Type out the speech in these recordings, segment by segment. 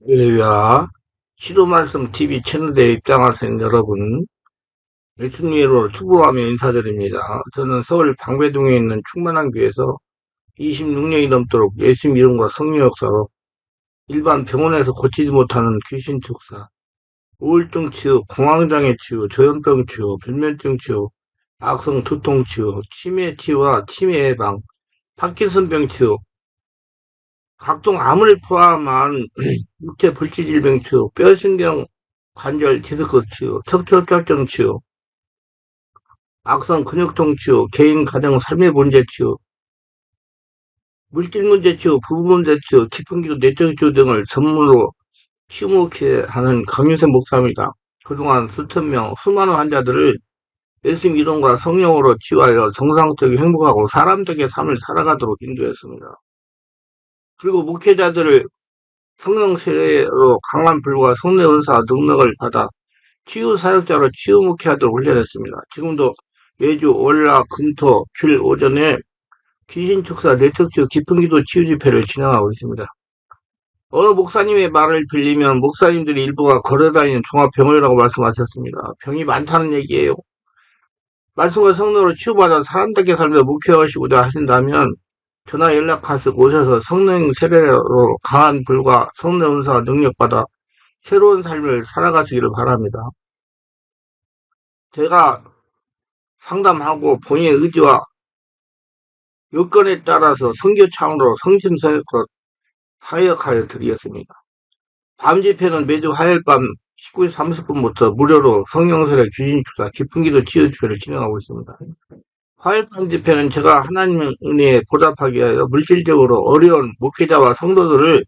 할렐루야. 시도말씀 TV 채널에 입장하신 여러분, 예수님으로 축복하며 인사드립니다. 저는 서울 방배동에 있는 충만한 교회에서 26년이 넘도록 예수님 이름과 성령 역사로 일반 병원에서 고치지 못하는 귀신 축사, 우울증 치유, 공황장애 치유, 조현병 치유, 불면증 치유, 악성 두통 치유, 치매 치유와 치매 예방, 파킨슨병 치유, 각종 암을 포함한 육체 불치질병 치유, 뼈신경 관절 디스크 치유, 척추혈전 치유, 악성 근육통 치유, 개인 가정 삶의 문제 치유, 물질 문제 치유, 부부 문제 치유, 깊은 기도 내적 치유 등을 전문으로 치유케 하는 강윤세 목사입니다. 그동안 수천 명, 수많은 환자들을 예수님 이름과 성령으로 치유하여 정상적이고 행복하고 사람적인 삶을 살아가도록 인도했습니다. 그리고 목회자들을 성령 세례로 강한 불과 성령 은사 능력을 받아 치유 사역자로 치유 목회하도록 훈련했습니다. 지금도 매주 월화 금토 줄 오전에 귀신 축사 내척치유 깊은 기도 치유 집회를 진행하고 있습니다. 어느 목사님의 말을 빌리면 목사님들이 일부가 걸어다니는 종합병원이라고 말씀하셨습니다. 병이 많다는 얘기예요. 말씀과 성령으로 치유받아 사람답게 살며 목회하시고자 하신다면 전화 연락하시고 오셔서 성령 세례로 강한 불과 성령 은사와 능력받아 새로운 삶을 살아가시기를 바랍니다. 제가 상담하고 본인의 의지와 여건에 따라서 선교차원으로 성심성의껏 사역하여 드리겠습니다. 밤 집회는 매주 화요일 밤 19시 30분부터 무료로 성령세례 귀신축사 깊은 기도 치유 집회를 진행하고 있습니다. 화요일 밤 집회는 제가 하나님의 은혜에 보답하기 위하여 물질적으로 어려운 목회자와 성도들을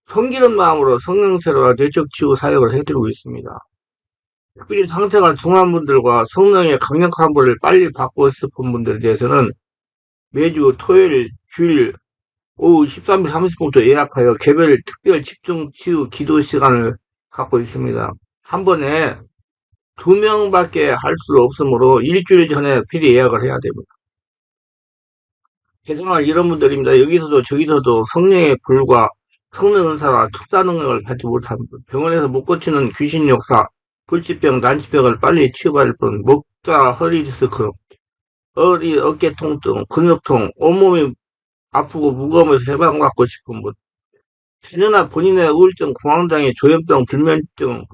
섬기는 마음으로 성령세례와 내적 치유 사역을 해드리고 있습니다. 특별히 상태가 중한 분들과 성령의 강력한 불을 빨리 받고 싶은 분들에 대해서는 매주 토요일, 주일 오후 13시 30분부터 예약하여 개별 특별 집중 치유 기도 시간을 갖고 있습니다. 한 번에 2명밖에 할 수 없으므로 일주일 전에 미리 예약을 해야 됩니다. 개성할 이런 분들입니다. 여기서도 저기서도 성령의 불과 성령 은사와 특사 능력을 받지 못한 분, 병원에서 못 고치는 귀신 역사, 불치병, 난치병을 빨리 치유받을 분, 목과 허리 디스크, 어깨 통증, 근육통, 온몸이 아프고 무거우면서 해방받고 싶은 분, 자녀나 본인의 우울증, 공황장애, 조현병, 불면증,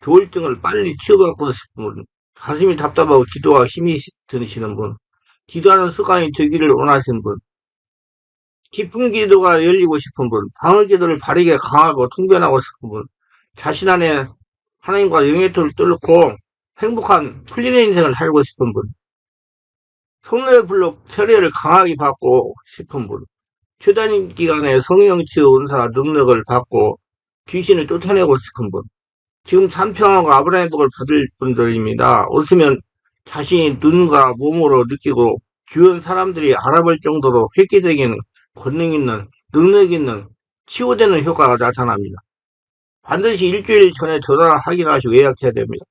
조울증을 빨리 치유받고 싶은 분, 가슴이 답답하고 기도와 힘이 드시는 분, 기도하는 습관이 되기를 원하시는 분, 깊은 기도가 열리고 싶은 분, 방어 기도를 바르게 강하고 통변하고 싶은 분, 자신 안에 하나님과 영예토를 뚫고 행복한 풀리는 인생을 살고 싶은 분, 성령의 불로 세례를 강하게 받고 싶은 분, 최단 기간에 성령치유 은사 능력을 받고 귀신을 쫓아내고 싶은 분, 지금 산평하고 아브라함의 복을 받을 분들입니다. 오시면 자신이 눈과 몸으로 느끼고 주변 사람들이 알아볼 정도로 획기적인 권능 있는 능력 있는 치유되는 효과가 나타납니다. 반드시 일주일 전에 전화 확인하시고 예약해야 됩니다.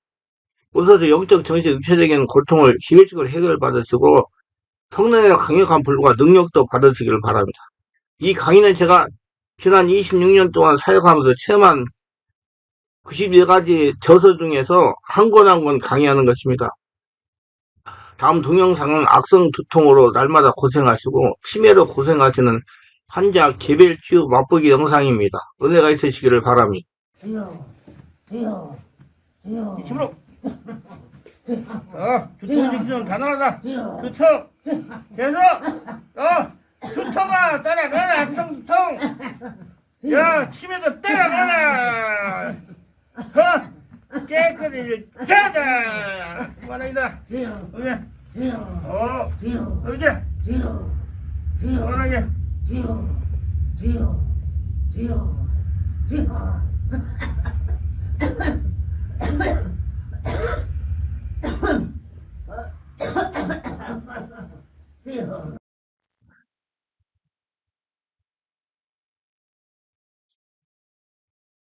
오셔서 영적, 정신, 육체적인 고통을 기회적으로 해결받으시고 성령의 강력한 불과 능력도 받으시기를 바랍니다. 이 강의는 제가 지난 26년 동안 사역하면서 체험한 94가지 저서 중에서 한 권 한 권 강의하는 것입니다. 다음 동영상은 악성 두통으로 날마다 고생하시고 치매로 고생하시는 환자 개별 치유 맛보기 영상입니다. 은혜가 있으시기를 바랍니다. 이쪽으로. 두통 좀 가능하다. 두통. 계속. 두통아 따라가라. 악성 두통. 야 치매도 따라가라. 깨끗이 짜다. 그만하기다. 여기. 여기. 그만하게.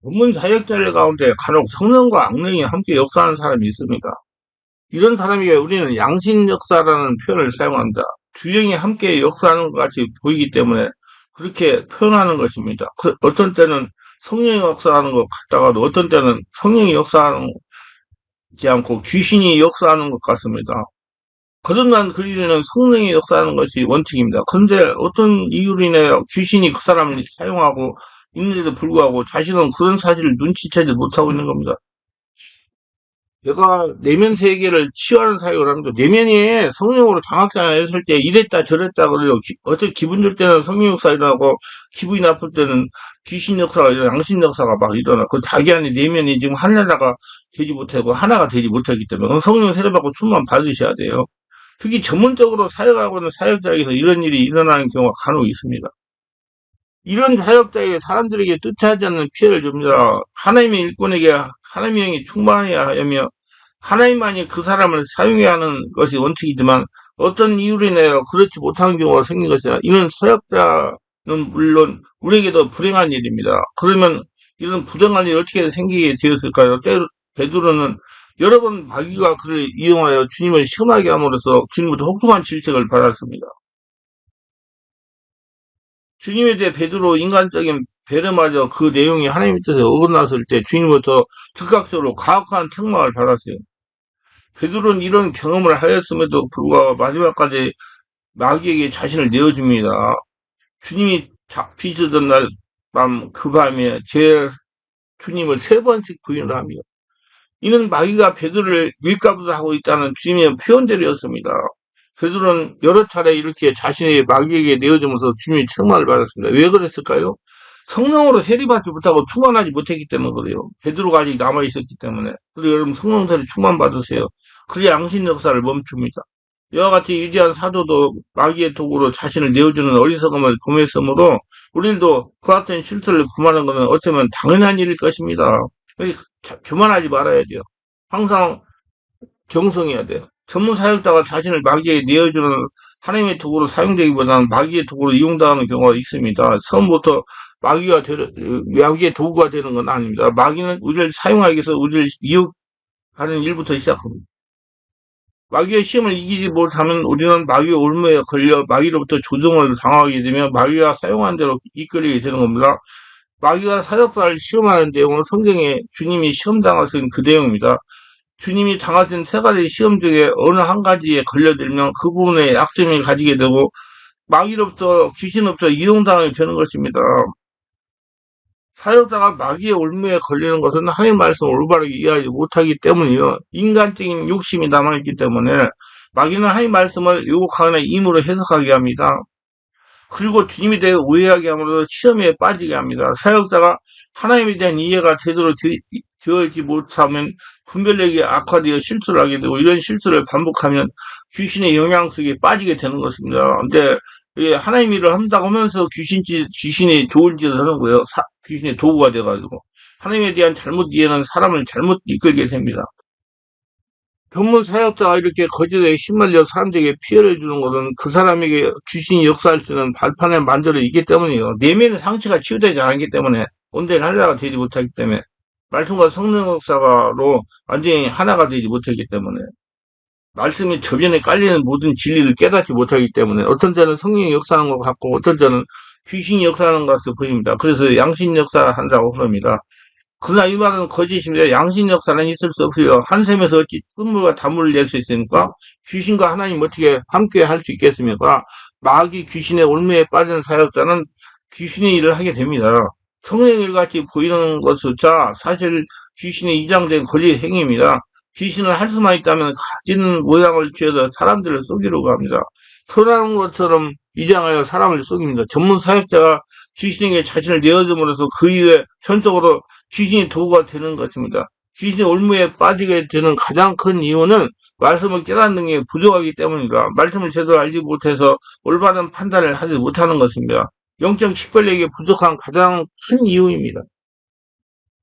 전문 사역자들 가운데 간혹 성령과 악령이 함께 역사하는 사람이 있습니다. 이런 사람에게 우리는 양신 역사라는 표현을 사용합니다. 주령이 함께 역사하는 것 같이 보이기 때문에 그렇게 표현하는 것입니다. 어떤 때는 성령이 역사하는 것 같다가도 어떤 때는 성령이 역사하지 않고 귀신이 역사하는 것 같습니다. 거듭난 그리스도인은 성령이 역사하는 것이 원칙입니다. 그런데 어떤 이유로 인하여 귀신이 그 사람을 사용하고 있는데도 불구하고 자신은 그런 사실을 눈치채지 못하고 있는 겁니다. 내가 내면 세계를 치유하는 사역을 합니다. 내면이 성령으로 장악당했을 때 이랬다 저랬다 그래요. 어차피 기분 좋을 때는 성령 역사 일어나고 기분이 나쁠 때는 귀신 역사가 일어나, 양심 역사가 막 일어나. 그 자기 안에 내면이 지금 하나가 되지 못하고 하나가 되지 못하기 때문에 그럼 성령 세례받고 충만 받으셔야 돼요. 특히 전문적으로 사역하고 있는 사역자에게서 이런 일이 일어나는 경우가 간혹 있습니다. 이런 사역자에게 사람들에게 뜻하지 않는 피해를 줍니다. 하나님의 일꾼에게 하나님의 영이 충만해야 하며 하나님만이 그 사람을 사용해야 하는 것이 원칙이지만 어떤 이유로 인하여 그렇지 못하는 경우가 생긴 것이라 이는 사역자는 물론 우리에게도 불행한 일입니다. 그러면 이런 불행한 일이 어떻게 생기게 되었을까요? 베드로는 여러 번 마귀가 그를 이용하여 주님을 시험하게 함으로써 주님부터 혹독한 질책을 받았습니다. 주님에 대해 베드로 인간적인 배려마저 그 내용이 하나님의 뜻에 어긋났을 때 주님부터 즉각적으로 가혹한 책망을 받았어요. 베드로는 이런 경험을 하였음에도 불구하고 마지막까지 마귀에게 자신을 내어줍니다. 주님이 잡히시던 날 밤 그 밤에 제 주님을 3번씩 부인을 합니다. 이는 마귀가 베드로를 밀가부하고 있다는 주님의 표현들이었습니다. 베드로는 여러 차례 이렇게 자신의 마귀에게 내어주면서 주님의 책망을 받았습니다. 왜 그랬을까요? 성령으로 세례받지 못하고 충만하지 못했기 때문에 그래요. 베드로가 아직 남아있었기 때문에. 그리고 여러분 성령 세례 충만 받으세요. 그래야 양신 역사를 멈춥니다. 이와 같이 위대한 사도도 마귀의 도구로 자신을 내어주는 어리석음을 범했으므로 우리도 그 같은 실수를 범하는 것은 어쩌면 당연한 일일 것입니다. 교만하지 말아야 돼요. 항상 경성해야 돼요. 전문 사역자가 자신을 마귀에게 내어주는 하나님의 도구로 사용되기보다는 마귀의 도구로 이용당하는 경우가 있습니다. 처음부터 마귀의 도구가 되는 건 아닙니다. 마귀는 우리를 사용하기 위해서 우리를 이용하는 일부터 시작합니다. 마귀의 시험을 이기지 못하면 우리는 마귀의 올무에 걸려 마귀로부터 조종을 당하게 되며 마귀가 사용한 대로 이끌리게 되는 겁니다. 마귀가 사역자를 시험하는 내용은 성경에 주님이 시험당하신 그 내용입니다. 주님이 당하신 3가지 시험 중에 어느 한 가지에 걸려들면 그 부분에 약점이 가지게 되고 마귀로부터 귀신으로부터 이용당하게 되는 것입니다. 사역자가 마귀의 올무에 걸리는 것은 하나님 말씀을 올바르게 이해하지 못하기 때문이요. 인간적인 욕심이 남아있기 때문에 마귀는 하나님 말씀을 요곡하거나 임으로 해석하게 합니다. 그리고 주님에 대해 오해하게 함으로써 시험에 빠지게 합니다. 사역자가 하나님에 대한 이해가 제대로 되어있지 못하면 분별력이 악화되어 실수를 하게 되고 이런 실수를 반복하면 귀신의 영향 속에 빠지게 되는 것입니다. 근데 하나님 일을 한다고 하면서 귀신이 좋은 짓을 하는 거예요. 귀신의 도구가 돼가지고 하나님에 대한 잘못 이해는 사람을 잘못 이끌게 됩니다. 전문 사역자가 이렇게 거짓에 휘말려 사람들에게 피해를 주는 것은 그 사람에게 귀신이 역사할 수 있는 발판을 만들어 있기 때문이에요. 내면의 상처가 치유되지 않기 때문에 온전히 하나가 되지 못하기 때문에 말씀과 성령 역사로 완전히 하나가 되지 못하기 때문에 말씀이 저변에 깔리는 모든 진리를 깨닫지 못하기 때문에 어떤 때는 성령이 역사하는 것 같고 어떤 때는 귀신이 역사하는 것 같아 보입니다. 그래서 양신 역사한다고 그럽니다. 그러나 이 말은 거짓입니다. 양신 역사는 있을 수 없어요. 한 샘에서 어찌 흙물과 단물을 낼 수 있으니까 귀신과 하나님 어떻게 함께 할 수 있겠습니까? 마귀 귀신의 올무에 빠진 사역자는 귀신의 일을 하게 됩니다. 성령 일같이 보이는 것조차 사실 귀신의 이장된 거짓 행위입니다. 귀신을 할 수만 있다면 가진 모양을 취해서 사람들을 속이려고 합니다. 선한 것처럼 위장하여 사람을 속입니다. 전문 사역자가 귀신에게 자신을 내어줌으로써 그 이후에 전적으로 귀신이 도구가 되는 것입니다. 귀신이 올무에 빠지게 되는 가장 큰 이유는 말씀을 깨닫는 게 부족하기 때문입니다. 말씀을 제대로 알지 못해서 올바른 판단을 하지 못하는 것입니다. 영적 식별력이 부족한 가장 큰 이유입니다.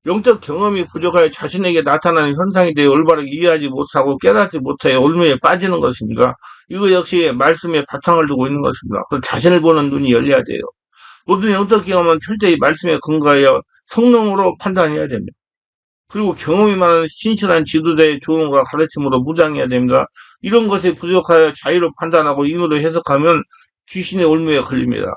영적 경험이 부족하여 자신에게 나타나는 현상에 대해 올바르게 이해하지 못하고 깨닫지 못해 올무에 빠지는 것입니다. 이거 역시 말씀에 바탕을 두고 있는 것입니다. 그 자신을 보는 눈이 열려야 돼요. 모든 영적 경험은 철저히 말씀에 근거하여 성령으로 판단해야 됩니다. 그리고 경험이 많은 신실한 지도자의 조언과 가르침으로 무장해야 됩니다. 이런 것에 부족하여 자유로 판단하고 임으로 해석하면 귀신의 올무에 걸립니다.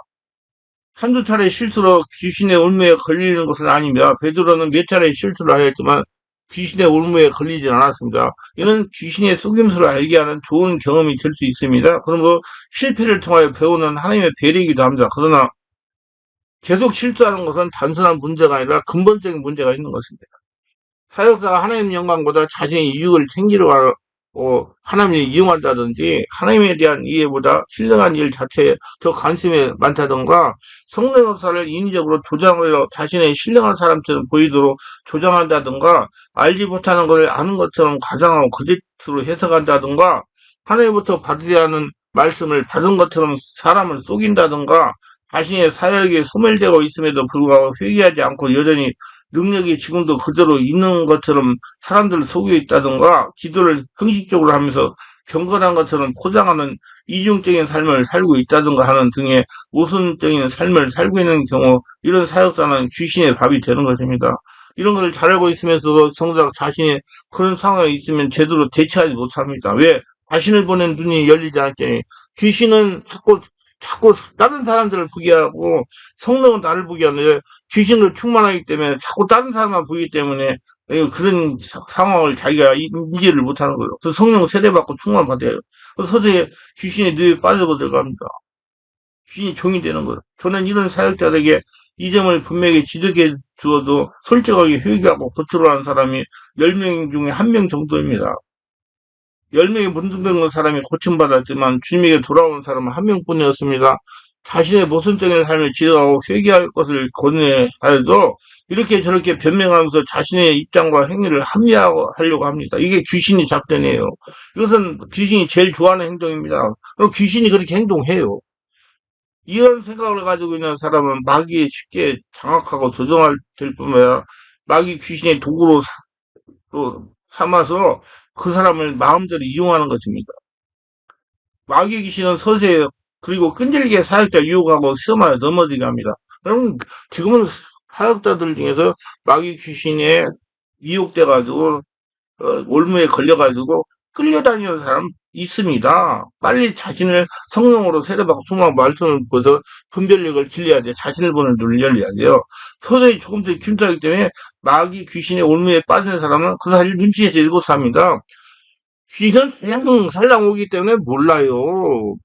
한두 차례 실수로 귀신의 올무에 걸리는 것은 아닙니다. 베드로는 몇 차례 실수를 하였지만 귀신의 올무에 걸리진 않았습니다. 이는 귀신의 속임수를 알게 하는 좋은 경험이 될 수 있습니다. 그러므로 실패를 통하여 배우는 하나님의 배려이기도 합니다. 그러나 계속 실수하는 것은 단순한 문제가 아니라 근본적인 문제가 있는 것입니다. 사역자가 하나님 영광보다 자신의 이익을 챙기려고 하나님을 이용한다든지 하나님에 대한 이해보다 신령한 일 자체에 더 관심이 많다든가 성령 역사를 인위적으로 조장하여 자신의 신령한 사람처럼 보이도록 조장한다든가 알지 못하는 것을 아는 것처럼 가장하고 거짓으로 해석한다든가 하나님부터 받으려 하는 말씀을 받은 것처럼 사람을 속인다든가 자신의 사역에 소멸되고 있음에도 불구하고 회개하지 않고 여전히 능력이 지금도 그대로 있는 것처럼 사람들을 속여 있다든가 기도를 형식적으로 하면서 경건한 것처럼 포장하는 이중적인 삶을 살고 있다든가 하는 등의 모순적인 삶을 살고 있는 경우 이런 사역자는 귀신의 밥이 되는 것입니다. 이런 것을 잘 알고 있으면서도 정작 자신이 그런 상황에 있으면 제대로 대처하지 못합니다. 왜? 자신을 보는 눈이 열리지 않기. 귀신은 자꾸 다른 사람들을 보게 하고 성령은 나를 보게 하는데 귀신으로 충만하기 때문에 자꾸 다른 사람만 보기 때문에 그런 상황을 자기가 인지를 못하는 거예요. 그래서 성령 세례받고 충만받아야 해요. 그래서 서서히 귀신이 뇌에 빠지고 들어갑니다. 귀신이 종이 되는 거예요. 저는 이런 사역자들에게 이 점을 분명히 지적해 주어도 솔직하게 회개하고 고치려 하는 사람이 10명 중에 1명 정도입니다. 10명의 문둥병 사람이 고침받았지만 주님에게 돌아온 사람은 1명뿐이었습니다. 자신의 모순적인 삶을 지적하고 회개할 것을 권해하여도 이렇게 저렇게 변명하면서 자신의 입장과 행위를 합리화하려고 합니다. 이게 귀신의 작전이에요. 이것은 귀신이 제일 좋아하는 행동입니다. 귀신이 그렇게 행동해요. 이런 생각을 가지고 있는 사람은 마귀에 쉽게 장악하고 조종할 될 뿐만 아니라 마귀 귀신의 도구로 또 삼아서 그 사람을 마음대로 이용하는 것입니다. 마귀 귀신은 서서히 그리고 끈질기게 사역자 유혹하고 시험하여 넘어지게 합니다. 여러분 지금은 사역자들 중에서 마귀 귀신에 미혹돼가지고 올무에 걸려가지고 끌려다니는 사람 있습니다. 빨리 자신을 성령으로 세례받고 수많은 말씀을 보서 분별력을 길러야 돼. 자신을 보는 눈을 열려야 돼요. 서서히 조금씩 침투하기 때문에 마귀 귀신의 올무에 빠지는 사람은 그 사실 눈치에서 일고 삽니다. 귀는 살랑 오기 때문에 몰라요.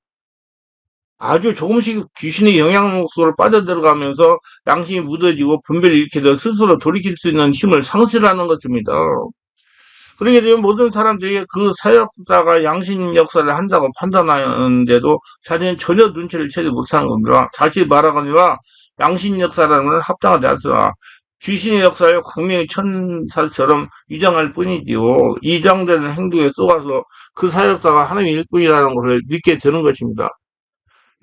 아주 조금씩 귀신의 영향 속으로 빠져들어가면서 양심이 무뎌지고 분별이 이렇게 돼 스스로 돌이킬 수 있는 힘을 상실하는 것입니다. 그러게 되면 모든 사람들이 그 사역자가 양심 역사를 한다고 판단하는데도 자신은 전혀 눈치를 채지 못하는 겁니다. 다시 말하거니와 양심 역사라는 합당하지 않습니다. 귀신의 역사를 광명의 천사처럼 위장할 뿐이지요. 위장되는 행동에 쏘아서 그 사역자가 하나님의 일꾼이라는 것을 믿게 되는 것입니다.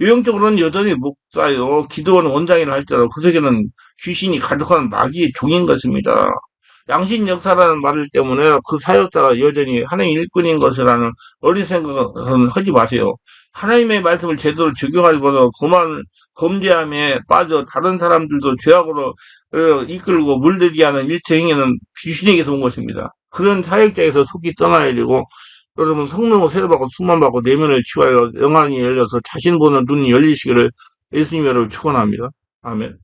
유형적으로는 여전히 목사요, 기도원 원장이라 할지라도 그 세계는 귀신이 가득한 마귀의 종인 것입니다. 양심 역사라는 말 때문에 그 사역자가 여전히 하나님의 일꾼인 것이라는 어린 생각은 하지 마세요. 하나님의 말씀을 제대로 적용하기보다 그만 범죄함에 빠져 다른 사람들도 죄악으로 이끌고 물들게 하는 일체 행위는 귀신에게서 온 것입니다. 그런 사역자에서 속히 떠나야 되고 여러분 성령을 세례받고 충만받고 내면을 치유하여 영안이 열려서 자신 보는 눈이 열리시기를 예수님 여러분 축원합니다. 아멘.